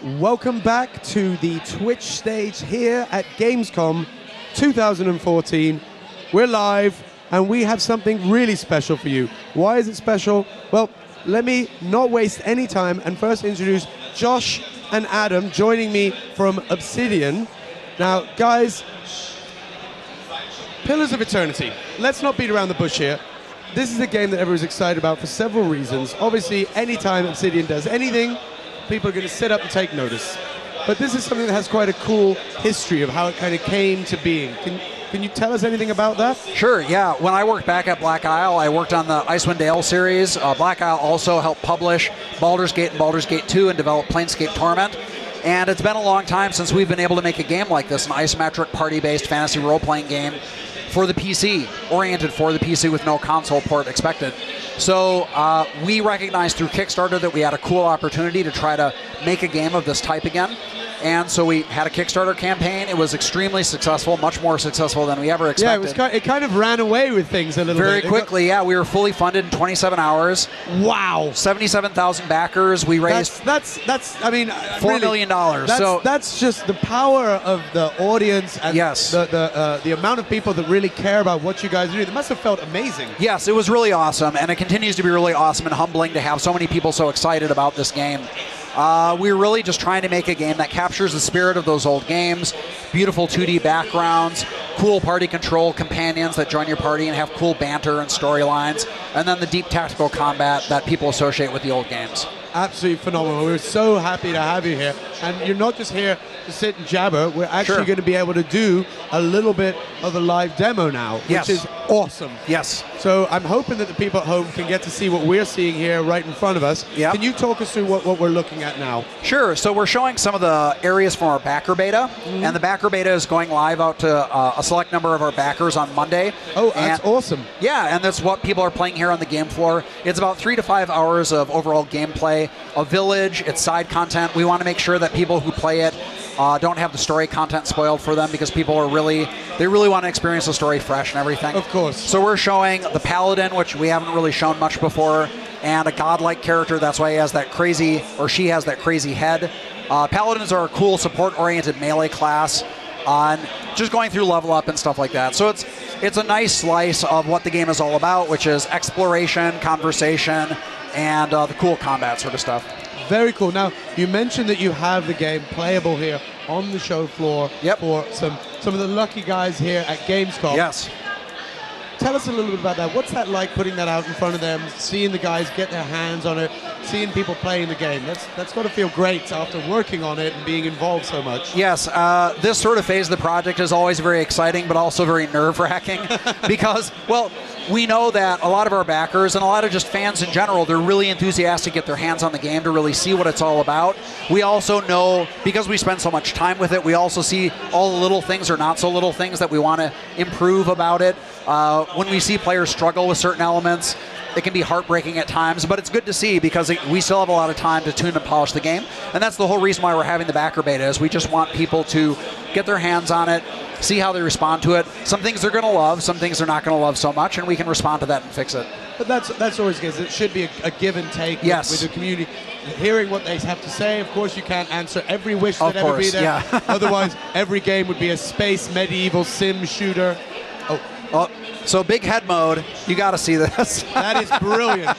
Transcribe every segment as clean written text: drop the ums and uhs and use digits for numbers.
Welcome back to the Twitch stage here at Gamescom 2014. We're live and we have something really special for you. Why is it special? Well, let me not waste any time and first introduce Josh and Adam joining me from Obsidian. Now, guys, Pillars of Eternity. Let's not beat around the bush here. This is a game that everyone's excited about for several reasons. Obviously, anytime Obsidian does anything, people are going to sit up and take notice. But this is something that has quite a cool history of how it kind of came to being. Can you tell us anything about that? Sure, yeah. When I worked back at Black Isle, I worked on the Icewind Dale series. Black Isle also helped publish Baldur's Gate and Baldur's Gate 2 and develop Planescape Torment. And it's been a long time since we've been able to make a game like this, an isometric party-based fantasy role-playing game for the PC, oriented for the PC with no console port expected. So we recognized through Kickstarter that we had a cool opportunity to try to make a game of this type again. And so we had a Kickstarter campaign. It was extremely successful, much more successful than we ever expected. Yeah, it kind of ran away with things a little bit. Very quickly, yeah. We were fully funded in 27 hours. Wow. 77,000 backers. We raised I mean, $4 million. That's just the power of the audience and yes. the amount of people that really care about what you guys do. It must have felt amazing. Yes, it was really awesome, and it continues to be really awesome and humbling to have so many people so excited about this game. We're really just trying to make a game that captures the spirit of those old games, beautiful 2D backgrounds, cool party control companions that join your party and have cool banter and storylines, and then the deep tactical combat that people associate with the old games. Absolutely phenomenal. We're so happy to have you here. And you're not just here to sit and jabber. We're actually going to be able to do a little bit of a live demo now, which is awesome. Yes. So I'm hoping that the people at home can get to see what we're seeing here right in front of us. Yep. Can you talk us through what we're looking at now? Sure. So we're showing some of the areas from our backer beta, and the backer beta is going live out to a select number of our backers on Monday. Oh, that's awesome. Yeah, and that's what people are playing here on the game floor. It's about 3 to 5 hours of overall gameplay, a village, it's side content. We want to make sure that people who play it don't have the story content spoiled for them, because people are really want to experience the story fresh and everything. Of course. So we're showing the Paladin, which we haven't really shown much before, and a godlike character. That's why he has that crazy, or she has that crazy head. Paladins are a cool support-oriented melee class, and just going through level up and stuff like that. So it's a nice slice of what the game is all about, which is exploration, conversation, and the cool combat sort of stuff. Very cool. Now, you mentioned that you have the game playable here on the show floor for some of the lucky guys here at Gamescom. Yes. Tell us a little bit about that. What's that like, putting that out in front of them, seeing the guys get their hands on it, seeing people playing the game? That's got to feel great after working on it and being involved so much. Yes, this sort of phase of the project is always very exciting, but also very nerve-wracking because, well, we know that a lot of our backers and a lot of just fans in general, they're really enthusiastic to get their hands on the game to really see what it's all about. We also know, because we spend so much time with it, we also see all the little things or not so little things that we want to improve about it. When we see players struggle with certain elements, it can be heartbreaking at times, but it's good to see because we still have a lot of time to tune and polish the game. And that's the whole reason why we're having the backer beta, is we just want people to get their hands on it, see how they respond to it. Some things they're going to love, some things they're not going to love so much, and we can respond to that and fix it. But that's always good. It should be a give and take with the community. Hearing what they have to say, of course you can't answer every wish that ever be there. Yeah. Otherwise, every game would be a space medieval sim shooter. Oh, so big head mode, you got to see this. That is brilliant.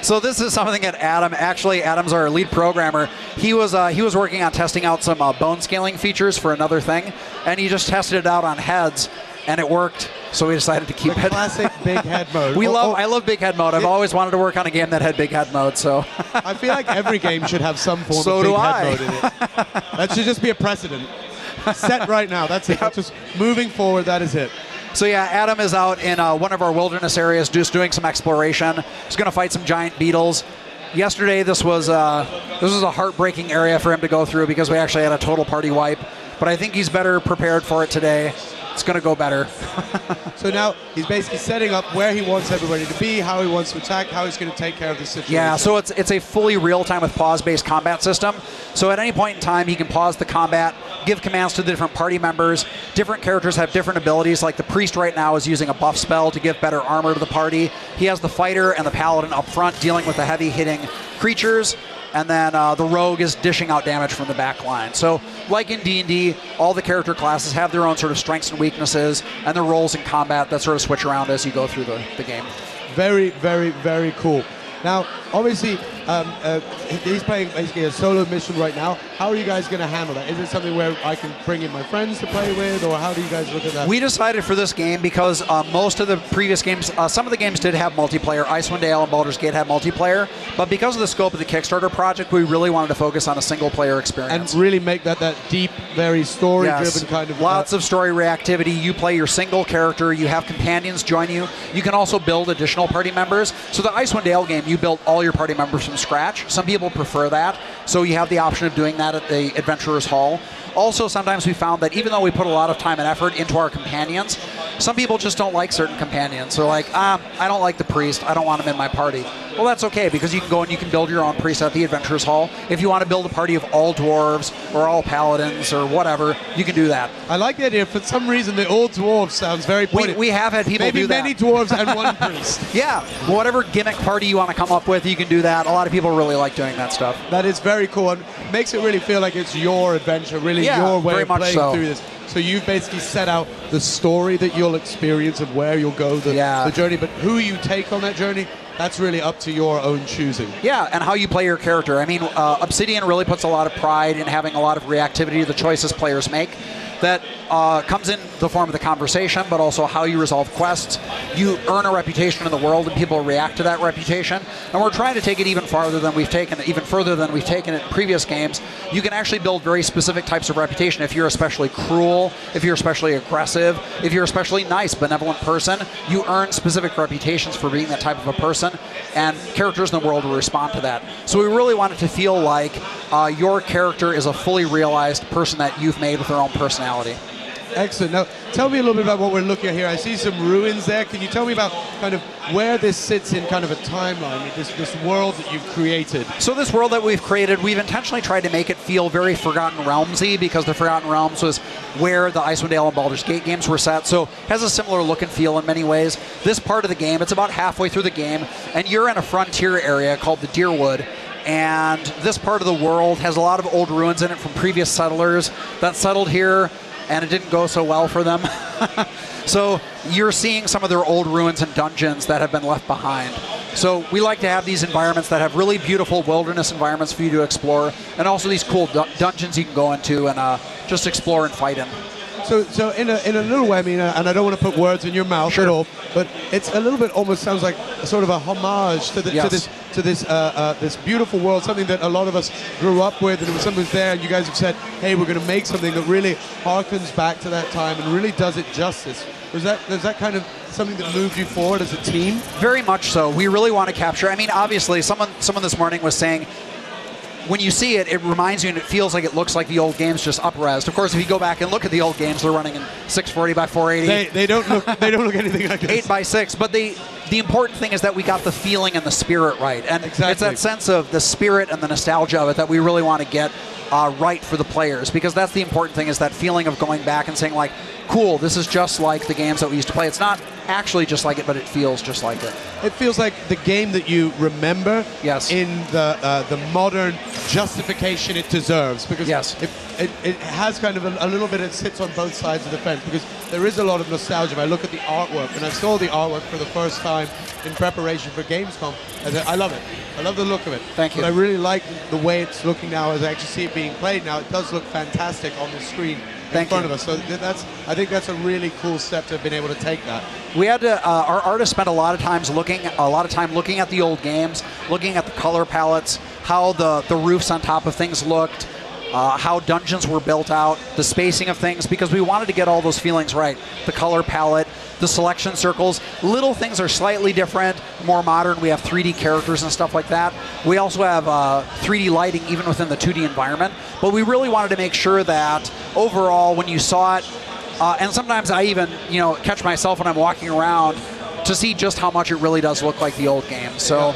So this is something that Adam's our lead programmer. He was working on testing out some bone scaling features for another thing, and he just tested it out on heads, and it worked. So we decided to keep it. Classic big head mode. I love big head mode. I've always wanted to work on a game that had big head mode. So I feel like every game should have some form of big head mode in it. That should just be a precedent. Set right now. That's it. That's just moving forward. That is it. So yeah, Adam is out in one of our wilderness areas just doing some exploration. He's going to fight some giant beetles. Yesterday, this was a heartbreaking area for him to go through because we actually had a total party wipe. But I think he's better prepared for it today. It's going to go better. So now he's basically setting up where he wants everybody to be, how he wants to attack, how he's going to take care of the situation. Yeah, so it's a fully real-time with pause-based combat system. So at any point in time, he can pause the combat, give commands to the different party members. Different characters have different abilities. Like the priest right now is using a buff spell to give better armor to the party. He has the fighter and the paladin up front dealing with the heavy-hitting creatures. and then the rogue is dishing out damage from the back line. So like in D&D, all the character classes have their own sort of strengths and weaknesses, and their roles in combat that sort of switch around as you go through the game. Very, very, very cool. Now, obviously, he's playing basically a solo mission right now. How are you guys going to handle that? Is it something where I can bring in my friends to play with, or how do you guys look at that? We decided for this game because most of the previous games, some of the games did have multiplayer. Icewind Dale and Baldur's Gate had multiplayer, but because of the scope of the Kickstarter project, we really wanted to focus on a single-player experience. And really make that deep, very story-driven kind of... Lots of story reactivity. You play your single character. You have companions join you. You can also build additional party members. So the Icewind Dale game, you built all your party members from scratch. Some people prefer that, so you have the option of doing that at the Adventurers Hall. Also, sometimes we found that even though we put a lot of time and effort into our companions, some people just don't like certain companions. They're like, I don't like the priest. I don't want him in my party. Well, that's okay, because you can go and you can build your own priest at the Adventurers Hall. If you want to build a party of all dwarves or all paladins or whatever, you can do that. I like the idea. For some reason, the all dwarves sounds very pointed. We have had people do that. Maybe many dwarves and one priest. Yeah, whatever gimmick party you want to come up with, you can do that. A lot of people really like doing that stuff. That is very cool, and makes it really feel like it's your adventure, really your way of playing through this. So you've basically set out the story that you'll experience of where you'll go, the journey, but who you take on that journey, that's really up to your own choosing. Yeah, and how you play your character. I mean, Obsidian really puts a lot of pride in having a lot of reactivity to the choices players make. That comes in the form of the conversation, but also how you resolve quests. You earn a reputation in the world, and people react to that reputation. And we're trying to take it even further than we've taken it in previous games. You can actually build very specific types of reputation. If you're especially cruel, if you're especially aggressive, if you're especially nice, benevolent person, you earn specific reputations for being that type of a person, and characters in the world will respond to that. So we really want it to feel like your character is a fully realized person that you've made with their own personality. Excellent. Now, tell me a little bit about what we're looking at here. I see some ruins there. Can you tell me about kind of where this sits in kind of a timeline, this world that you've created? So this world that we've created, we've intentionally tried to make it feel very Forgotten Realms-y, because the Forgotten Realms was where the Icewind Dale and Baldur's Gate games were set. So it has a similar look and feel in many ways. This part of the game, it's about halfway through the game, and you're in a frontier area called the Deerwood. And this part of the world has a lot of old ruins in it from previous settlers that settled here, and it didn't go so well for them. So you're seeing some of their old ruins and dungeons that have been left behind. So we like to have these environments that have really beautiful wilderness environments for you to explore, and also these cool dungeons you can go into and just explore and fight in. So in a little way, I mean, and I don't want to put words in your mouth at all, but it's a little bit almost sounds like sort of a homage to this beautiful world, something that a lot of us grew up with, and it was something there, and you guys have said, hey, we're going to make something that really harkens back to that time and really does it justice. Was that kind of something that moved you forward as a team? Very much so. We really want to capture. I mean, obviously, someone this morning was saying, when you see it, it reminds you and it feels like it looks like the old games, just up-resed. Of course, if you go back and look at the old games, they're running in 640 by 480. They don't look anything like this. 8 by 6. But the important thing is that we got the feeling and the spirit right. And it's that sense of the spirit and the nostalgia of it that we really want to get right for the players, because that's the important thing, is that feeling of going back and saying, like, cool, this is just like the games that we used to play. It's not actually just like it, but it feels just like it. It feels like the game that you remember in the modern justification it deserves, because it has kind of a little bit, it sits on both sides of the fence, because there is a lot of nostalgia. If I look at the artwork, and I saw the artwork for the first time in preparation for Gamescom, I love it. I love the look of it. Thank you. But I really like the way it's looking now as I actually see it being played now. It does look fantastic on the screen in front of us. So I think that's a really cool step to have been able to take that. We had to, our artists spent a lot of time looking at the old games, looking at the color palettes, how the roofs on top of things looked, how dungeons were built out, the spacing of things, because we wanted to get all those feelings right. The color palette, the selection circles, little things are slightly different, more modern. We have 3D characters and stuff like that. We also have 3D lighting even within the 2D environment, but we really wanted to make sure that overall when you saw it, and sometimes I even catch myself when I'm walking around to see just how much it really does look like the old game. So.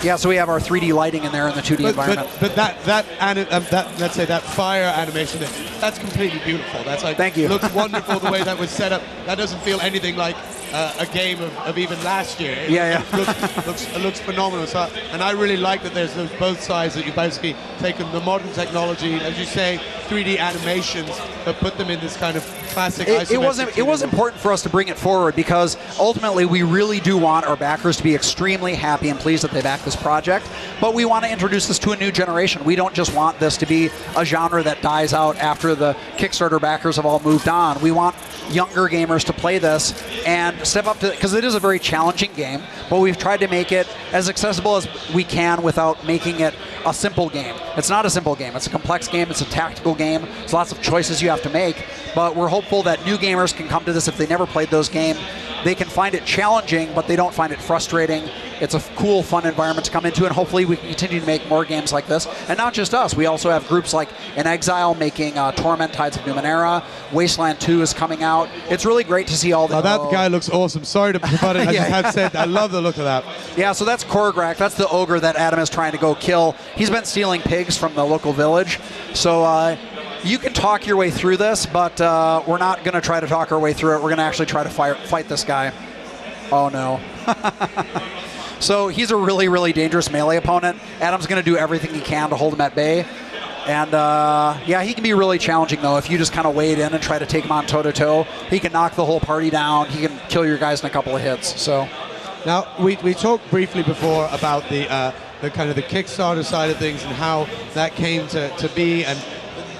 Yeah, so we have our 3D lighting in there in the 2D environment. But let's say that fire animation there, that's completely beautiful. That's like, thank you. Looks wonderful the way that was set up. That doesn't feel anything like a game of even last year. It looks phenomenal. So, and I really like that there's those both sides, that you've basically taken the modern technology, as you say, 3D animations, but put them in this kind of classic isometric. It was important for us to bring it forward because ultimately we really do want our backers to be extremely happy and pleased that they back this project, but we want to introduce this to a new generation. We don't just want this to be a genre that dies out after the Kickstarter backers have all moved on. We want younger gamers to play this and step up to, because it is a very challenging game, but we've tried to make it as accessible as we can without making it a simple game. It's not a simple game. It's a complex game. It's a tactical game. There's lots of choices you have to make, but we're hopeful that new gamers can come to this if they never played those games. They can find it challenging, but they don't find it frustrating. It's a cool, fun environment to come into, and hopefully we can continue to make more games like this. And not just us. We also have groups like In Exile making Torment Tides of Numenera. Wasteland 2 is coming out. It's really great to see all the... Now that guy looks awesome. Sorry to put it. I just have said, I love the look of that. Yeah, so that's Korgrak. That's the ogre that Adam is trying to go kill. He's been stealing pigs from the local village. So you can talk your way through this, but we're not going to try to talk our way through it. We're going to actually try to fight this guy. Oh, no. So he's a really, really dangerous melee opponent. Adam's going to do everything he can to hold him at bay. And, yeah, he can be really challenging, though. If you just kind of wade in and try to take him on toe-to-toe, he can knock the whole party down. He can kill your guys in a couple of hits. So now, we talked briefly before about the kind of the Kickstarter side of things and how that came to be, and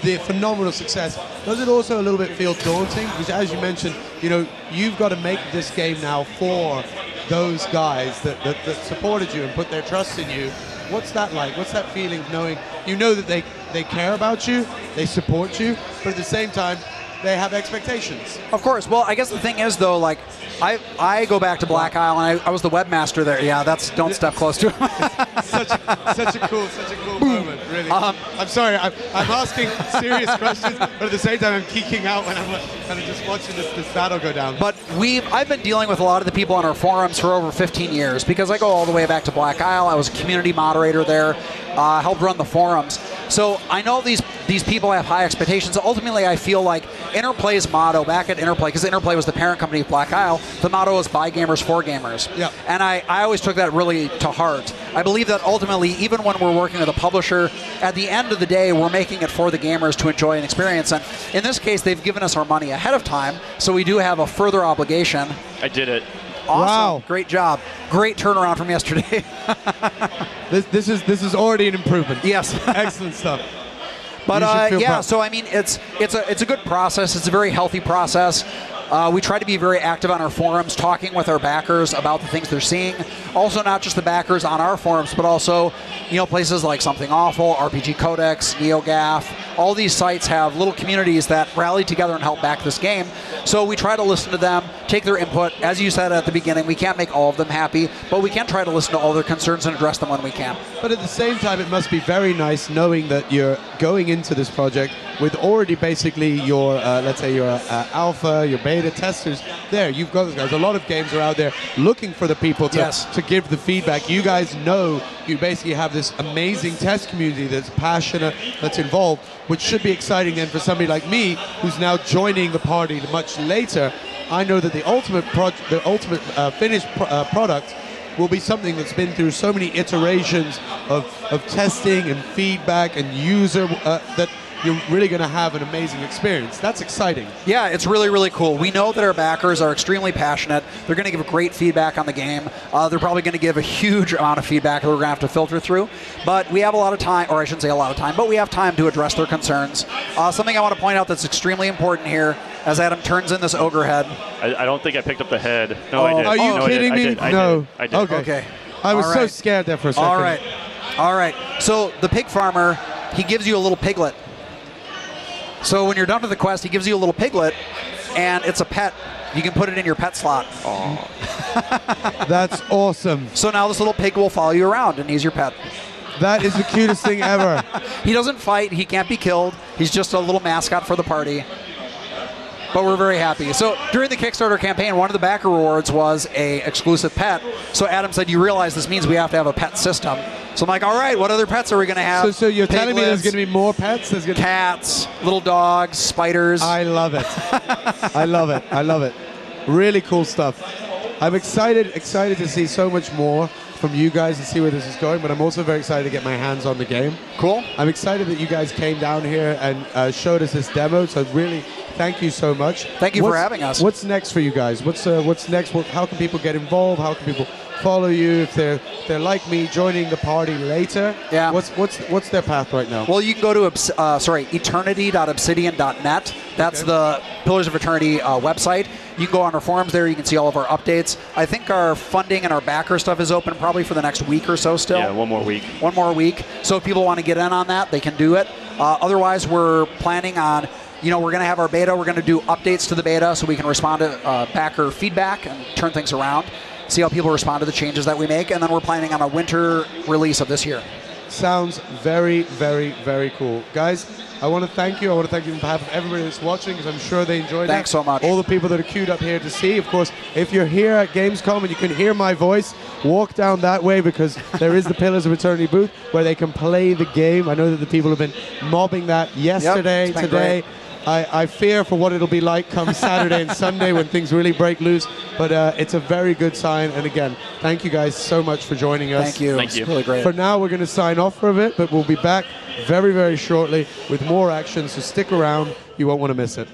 the phenomenal success. Does it also a little bit feel daunting? Because as you mentioned, you know, you've got to make this game now for those guys that supported you and put their trust in you. What's that like? What's that feeling of knowing, you know, that they care about you, they support you, but at the same time, they have expectations? Of course. Well, I guess the thing is, though, like, I go back to Black Isle, and I was the webmaster there. Yeah, don't step close to him. such a cool moment, really. I'm sorry, I'm asking serious questions, but at the same time, I'm geeking out when I'm kind of just watching this battle go down. But I've been dealing with a lot of the people on our forums for over 15 years, because I go all the way back to Black Isle. I was a community moderator there, helped run the forums. So I know these people have high expectations. Ultimately, I feel like Interplay's motto back at Interplay, because Interplay was the parent company of Black Isle, the motto is by gamers for gamers. Yeah. And I always took that really to heart. I believe that ultimately, even when we're working with a publisher, at the end of the day, we're making it for the gamers to enjoy and experience. And in this case, they've given us our money ahead of time, so we do have a further obligation. I did it. Awesome. Wow. Great job. Great turnaround from yesterday. This is already an improvement. Yes. Excellent stuff. But yeah, so I mean, it's a good process. It's a very healthy process. We try to be very active on our forums, talking with our backers about the things they're seeing. Also, not just the backers on our forums, but also, you know, places like Something Awful, RPG Codex, NeoGAF. All these sites have little communities that rally together and help back this game. So we try to listen to them, take their input. As you said at the beginning, we can't make all of them happy, but we can try to listen to all their concerns and address them when we can. But at the same time, it must be very nice knowing that you're going into this project with already basically your, let's say, your alpha, your beta testers there. You've got those guys. A lot of games are out there looking for the people to give the feedback. You guys know you basically have this amazing test community that's passionate, that's involved, which should be exciting then for somebody like me who's now joining the party much later. I know that the ultimate finished product will be something that's been through so many iterations of testing and feedback and user that you're really going to have an amazing experience. That's exciting. Yeah, it's really, really cool. We know that our backers are extremely passionate. They're going to give great feedback on the game. They're probably going to give a huge amount of feedback that we're going to have to filter through. But we have a lot of time, or I shouldn't say a lot of time, but we have time to address their concerns. Something I want to point out that's extremely important here, as Adam turns in this ogre head. I don't think I picked up the head. No, I did. Are you kidding me? No. I did. Okay. I was so scared there for a second. All right. So the pig farmer, he gives you a little piglet. So when you're done with the quest, he gives you a little piglet, and it's a pet. You can put it in your pet slot. Oh. That's awesome. So now this little pig will follow you around, and he's your pet. That is the cutest thing ever. He doesn't fight. He can't be killed. He's just a little mascot for the party. But we're very happy. So during the Kickstarter campaign, one of the backer rewards was a exclusive pet. So Adam said, you realize this means we have to have a pet system. So I'm like, all right, what other pets are we going to have? So you're telling me there's going to be more pets? There's cats, little dogs, spiders. I love it. I love it. I love it. Really cool stuff. I'm excited to see so much more from you guys and see where this is going, but I'm also very excited to get my hands on the game. Cool. I'm excited that you guys came down here and showed us this demo, so really thank you so much. Thank you for having us. What's next for you guys? What's next? How can people get involved? How can people follow you if they're like me, joining the party later? Yeah. What's their path right now? Well, you can go to eternity.obsidian.net. That's the Pillars of Eternity website. You can go on our forums there. You can see all of our updates. I think our funding and our backer stuff is open probably for the next week or so still. Yeah, one more week. One more week. So if people want to get in on that, they can do it. Otherwise, we're planning on, we're going to have our beta. We're going to do updates to the beta so we can respond to backer feedback and turn things around, see how people respond to the changes that we make, and then we're planning on a winter release of this year. Sounds very, very, very cool. Guys, I want to thank you. I want to thank you on behalf of everybody that's watching, because I'm sure they enjoyed it. Thanks so much. All the people that are queued up here to see. Of course, if you're here at Gamescom and you can hear my voice, walk down that way, because there is the Pillars of Eternity booth where they can play the game. I know that the people have been mobbing that yesterday, today. I fear for what it'll be like come Saturday and Sunday when things really break loose, but it's a very good sign. And again, thank you guys so much for joining us. Thank you. Thank you. It's really great. For now, we're going to sign off for a bit, but we'll be back very, very shortly with more action, so stick around. You won't want to miss it.